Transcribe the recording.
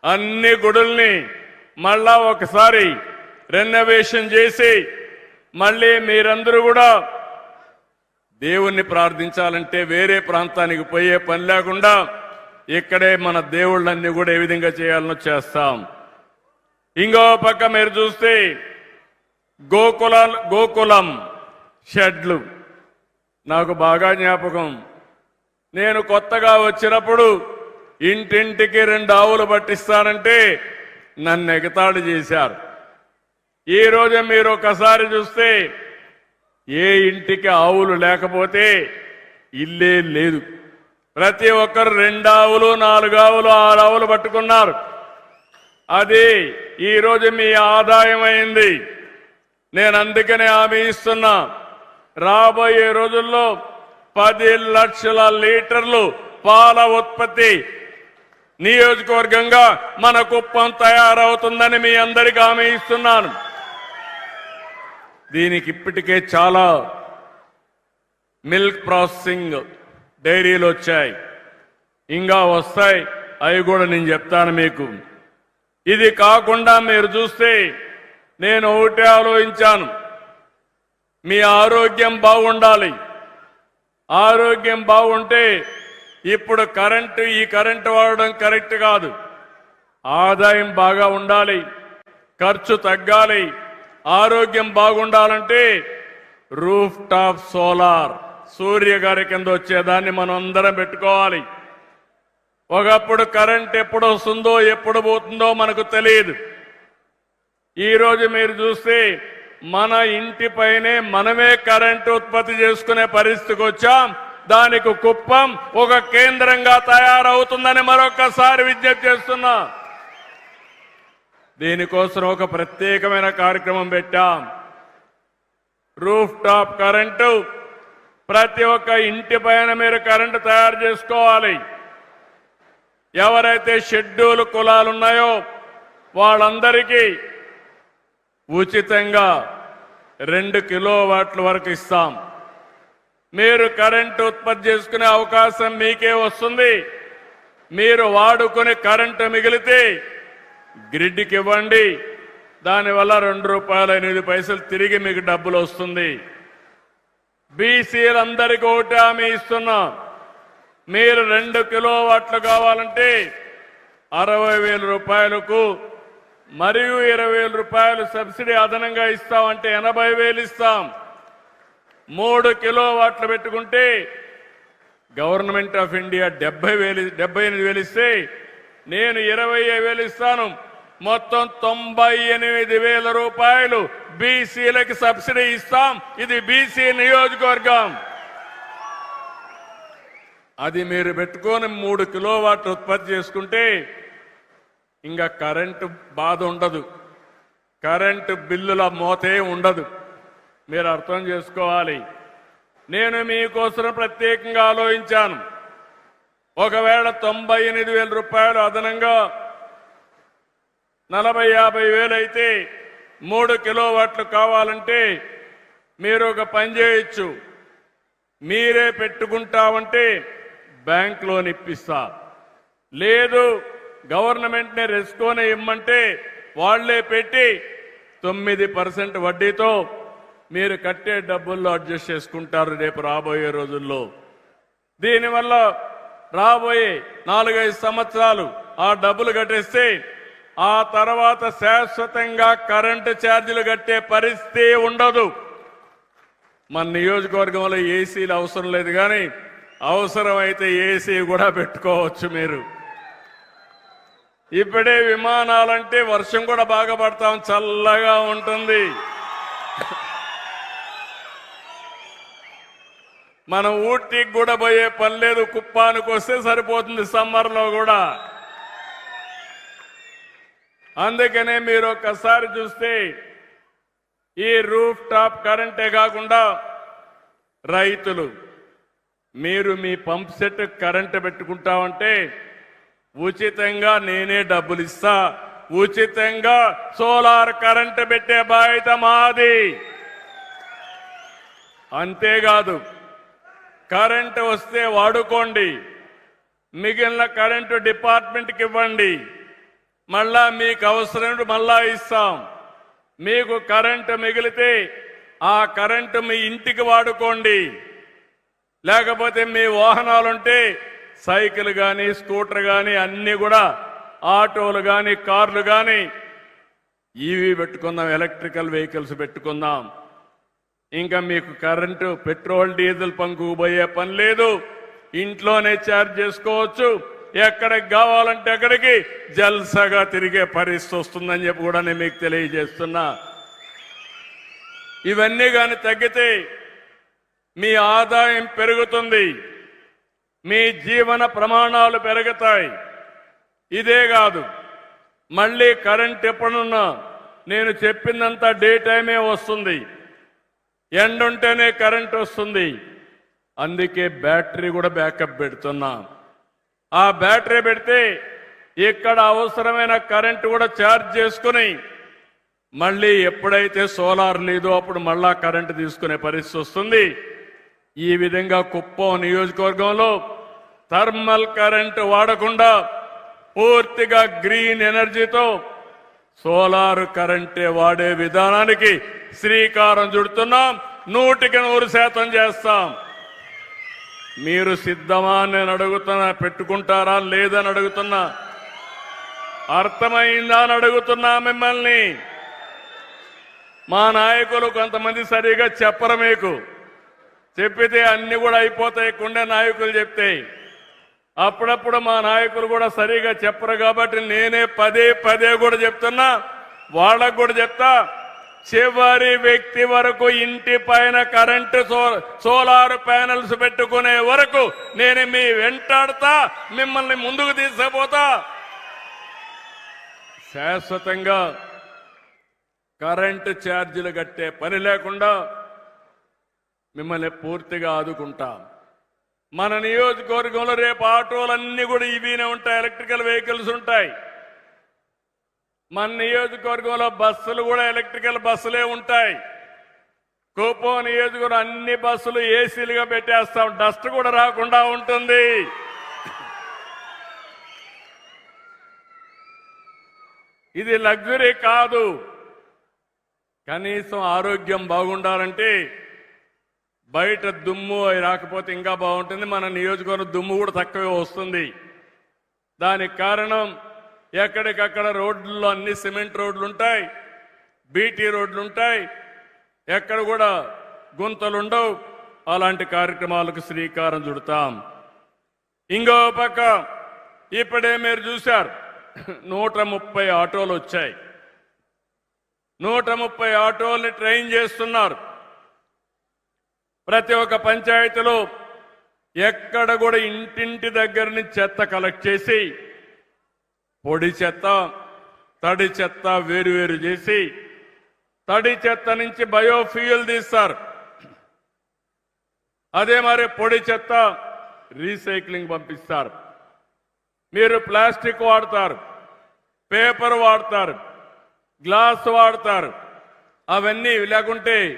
అన్ని గుడుల్ని మళ్ళా ఒకసారి రెనోవేషన్ చేసి మళ్ళీ మీరందరూ కూడా దేవుణ్ణి ప్రార్థించాలంటే వేరే ప్రాంతానికి పోయే పని లేకుండా ఇక్కడే మన దేవుళ్ళన్నీ కూడా ఏ విధంగా చేయాలనో చేస్తాం. ఇంకో పక్క మీరు చూస్తే గోకులం షెడ్లు నాకు బాగా జ్ఞాపకం. నేను కొత్తగా వచ్చినప్పుడు ఇంటింటికి 2 ఆవులు పట్టిస్తానంటే నన్ను ఎగతాళి చేశారు. ఈ రోజు మీరు ఒకసారి చూస్తే ఏ ఇంటికి ఆవులు లేకపోతే ఇల్లే లేదు. ప్రతి ఒక్కరు 2 ఆవులు 4 ఆవులు 6 ఆవులు పట్టుకున్నారు. అది ఈరోజు మీ ఆదాయం అయింది. నేను అందుకనే హామీ ఇస్తున్నా, రాబోయే రోజుల్లో 10 లక్షల లీటర్లు పాల ఉత్పత్తి నియోజకవర్గంగా మన కుప్పం తయారవుతుందని మీ అందరికీ హామీ ఇస్తున్నాను. దీనికి ఇప్పటికే చాలా మిల్క్ ప్రాసెసింగ్ డైరీలు వచ్చాయి, ఇంకా వస్తాయి. అవి కూడా నేను చెప్తాను మీకు. ఇది కాకుండా మీరు చూస్తే నేను ఒకటే ఆలోచించాను, మీ ఆరోగ్యం బాగుండాలి. ఆరోగ్యం బాగుంటే ఇప్పుడు ఈ కరెంటు వాడడం కరెక్ట్ కాదు. ఆదాయం బాగా ఉండాలి, ఖర్చు తగ్గాలి. ఆరోగ్యం బాగుండాలంటే రూఫ్ టాప్ సోలార్ సూర్య గారి కింద వచ్చేదాన్ని మనం అందరం పెట్టుకోవాలి. ఒకప్పుడు కరెంట్ ఎప్పుడు వస్తుందో ఎప్పుడు పోతుందో మనకు తెలియదు. ఈరోజు మీరు చూస్తే మన ఇంటిపైనే మనమే కరెంటు ఉత్పత్తి చేసుకునే పరిస్థితికి వచ్చాం. దానికి కుప్పం ఒక కేంద్రంగా తయారవుతుందని మరొకసారి విజ్ఞప్తి చేస్తున్నా. దీనికోసం ఒక ప్రత్యేకమైన కార్యక్రమం పెట్టాం. రూఫ్ టాప్ కరెంటు ప్రతి ఒక్క ఇంటి పైన మీరు కరెంటు తయారు చేసుకోవాలి. ఎవరైతే షెడ్యూల్ కులాలు ఉన్నాయో వాళ్ళందరికీ ఉచితంగా 2 కిలోవాట్ల వరకు ఇస్తాం. మీరు కరెంటు ఉత్పత్తి చేసుకునే అవకాశం మీకే వస్తుంది. మీరు వాడుకుని కరెంటు మిగిలితే గ్రిడ్కి ఇవ్వండి. దానివల్ల ₹2.8 తిరిగి మీకు డబ్బులు వస్తుంది. బీసీలందరికీ ఒకటి హామీ ఇస్తున్నా, మీరు 2 కిలోవాట్లు కావాలంటే ₹60,000 మరియు ₹20,000 సబ్సిడీ అదనంగా ఇస్తామంటే 80,000 ఇస్తాం. 3 కిలోవాట్లు పెట్టుకుంటే గవర్నమెంట్ ఆఫ్ ఇండియా 78,000 ఇస్తే నేను 25,000 ఇస్తాను. మొత్తం ₹98,000 బీసీలకి సబ్సిడీ ఇస్తాం. ఇది బీసీ నియోజకవర్గం. అది మీరు పెట్టుకొని 3 కిలోవాట్లు ఉత్పత్తి చేసుకుంటే ఇంకా కరెంటు బాధ ఉండదు, కరెంటు బిల్లుల మోతే ఉండదు. మీరు అర్థం చేసుకోవాలి. నేను మీకోసం ప్రత్యేకంగా ఆలోచించాను. ఒకవేళ ₹98,000 అదనంగా 40,000-50,000 అయితే 3 కిలోవాట్లు కావాలంటే మీరు ఒక పని చేయొచ్చు. మీరే పెట్టుకుంటామంటే బ్యాంక్ లోన్ ఇప్పిస్తా, లేదు గవర్నమెంట్ని రెస్కోనే ఇమ్మంటే వాళ్లే పెట్టి 9% వడ్డీతో మీరు కట్టే డబ్బుల్లో అడ్జస్ట్ చేసుకుంటారు రేపు రాబోయే రోజుల్లో. దీనివల్ల రాబోయే 4-5 సంవత్సరాలు ఆ డబ్బులు కట్టేస్తే ఆ తర్వాత శాశ్వతంగా కరెంటు ఛార్జీలు కట్టే పరిస్థితి ఉండదు. మన నియోజకవర్గంలో ఏసీలు అవసరం లేదు, కానీ అవసరమైతే ఏసీ కూడా పెట్టుకోవచ్చు మీరు. ఇప్పుడే విమానాలంటే వర్షం కూడా బాగా పడతాం, చల్లగా ఉంటుంది. మనం ఊటీకి కూడా పోయే పని లేదు, కుప్పానికి వస్తే సరిపోతుంది సమ్మర్లో కూడా. అందుకనే మీరు ఒక్కసారి చూస్తే ఈ రూఫ్ టాప్ కరెంటే కాకుండా రైతులు మీరు మీ పంప్ సెట్ కరెంటు పెట్టుకుంటామంటే ఉచితంగా నేనే డబ్బులు ఇస్తా, ఉచితంగా సోలార్ కరెంటు పెట్టే బాధ్యత మాది. అంతేకాదు కరెంటు వస్తే వాడుకోండి, మిగిలిన కరెంటు డిపార్ట్మెంట్కి ఇవ్వండి. మళ్ళా మీకు అవసరం మళ్ళా ఇస్తాం. మీకు కరెంటు మిగిలితే ఆ కరెంటు మీ ఇంటికి వాడుకోండి. లేకపోతే మీ వాహనాలుంటే సైకిల్ కానీ స్కూటర్ కానీ అన్నీ కూడా ఆటోలు కానీ కార్లు కానీ ఈవీ పెట్టుకుందాం, ఎలక్ట్రికల్ వెహికల్స్ పెట్టుకుందాం. ఇంకా మీకు కరెంటు పెట్రోల్ డీజిల్ పంపుకు పోయే పని లేదు. ఇంట్లోనే ఛార్జ్ చేసుకోవచ్చు. ఎక్కడికి కావాలంటే అక్కడికి జల్సగా తిరిగే పరిస్థితి వస్తుందని చెప్పి కూడా నేను మీకు తెలియజేస్తున్నా. ఇవన్నీ కానీ తగ్గితే మీ ఆదాయం పెరుగుతుంది, మీ జీవన ప్రమాణాలు పెరుగుతాయి. ఇదే కాదు, మళ్ళీ కరెంట్ ఎప్పుడున్నా నేను చెప్పిందంతా డే టైమే వస్తుంది, ఎండుంటేనే కరెంట్ వస్తుంది. అందుకే బ్యాటరీ కూడా బ్యాకప్ పెడుతున్నా. ఆ బ్యాటరీ పెడితే ఇక్కడ అవసరమైన కరెంట్ కూడా ఛార్జ్ చేసుకుని మళ్ళీ ఎప్పుడైతే సోలార్ లేదో అప్పుడు మళ్ళా కరెంటు తీసుకునే పరిస్థితి వస్తుంది. ఈ విధంగా కుప్పం నియోజకవర్గంలో థర్మల్ కరెంటు వాడకుండా పూర్తిగా గ్రీన్ ఎనర్జీతో సోలార్ కరెంటే వాడే విధానానికి శ్రీకారం చుడుతున్నాం. 100% చేస్తాం. మీరు సిద్ధమా నేను అడుగుతున్నా, పెట్టుకుంటారా లేదని అడుగుతున్నా, అర్థమైందా అని అడుగుతున్నా మిమ్మల్ని. మా నాయకులు కొంతమంది సరిగా చెప్పరు, మీకు చెప్పితే అన్ని కూడా అయిపోతాయి. కుండే నాయకులు చెప్తే అప్పుడప్పుడు మా నాయకులు కూడా సరిగా చెప్పరు. కాబట్టి నేనే పదే కూడా చెప్తున్నా, వాళ్ళకు కూడా చెప్తా. చివరి వ్యక్తి వరకు ఇంటి పైన కరెంటు సోలార్ ప్యానెల్స్ పెట్టుకునే వరకు నేను మీ వెంటాడుతా, మిమ్మల్ని ముందుకు తీసుకుపోతా. శాశ్వతంగా కరెంటు ఛార్జీలు కట్టే పని లేకుండా మిమ్మల్ని పూర్తిగా ఆదుకుంటా. మన నియోజకవర్గంలో రేపు ఆటోలన్నీ కూడా ఈవీనే ఉంటాయి, ఎలక్ట్రికల్ వెహికల్స్ ఉంటాయి. మన నియోజకవర్గంలో బస్సులు కూడా ఎలక్ట్రికల్ బస్సులే ఉంటాయి. కుప్పం నియోజకవర్గం అన్ని బస్సులు ఏసీలుగా పెట్టేస్తాం, డస్ట్ కూడా రాకుండా ఉంటుంది. ఇది లగ్జరీ కాదు. కనీసం ఆరోగ్యం బాగుండాలంటే బయట దుమ్ము అవి రాకపోతే ఇంకా బాగుంటుంది. మన నియోజకవర్గం దుమ్ము కూడా తక్కువే వస్తుంది. దానికి కారణం ఎక్కడికక్కడ రోడ్లలో అన్ని సిమెంట్ రోడ్లు ఉంటాయి, బీటీ రోడ్లు ఉంటాయి, ఎక్కడ కూడా గుంతలుండవు. అలాంటి కార్యక్రమాలకు శ్రీకారం చుడతాం. ఇంకో పక్క ఇప్పుడే మీరు చూశారు 130 ఆటోలు వచ్చాయి. 130 ఆటోల్ని ట్రైన్ చేస్తున్నారు. ప్రతి ఒక్క పంచాయతీలో ఎక్కడ కూడా ఇంటింటి దగ్గర నుంచి చెత్త కలెక్ట్ చేసి పొడి చెత్త, తడి చెత్త వేరు చేసి తడి చెత్త నుంచి బయోఫ్యూయల్ తీస్తారు. అదే మరి పొడి చెత్త రీసైక్లింగ్ పంపిస్తారు. మీరు ప్లాస్టిక్ వాడతారు, పేపర్ వాడతారు, గ్లాస్ వాడతారు, అవన్నీ లేకుంటే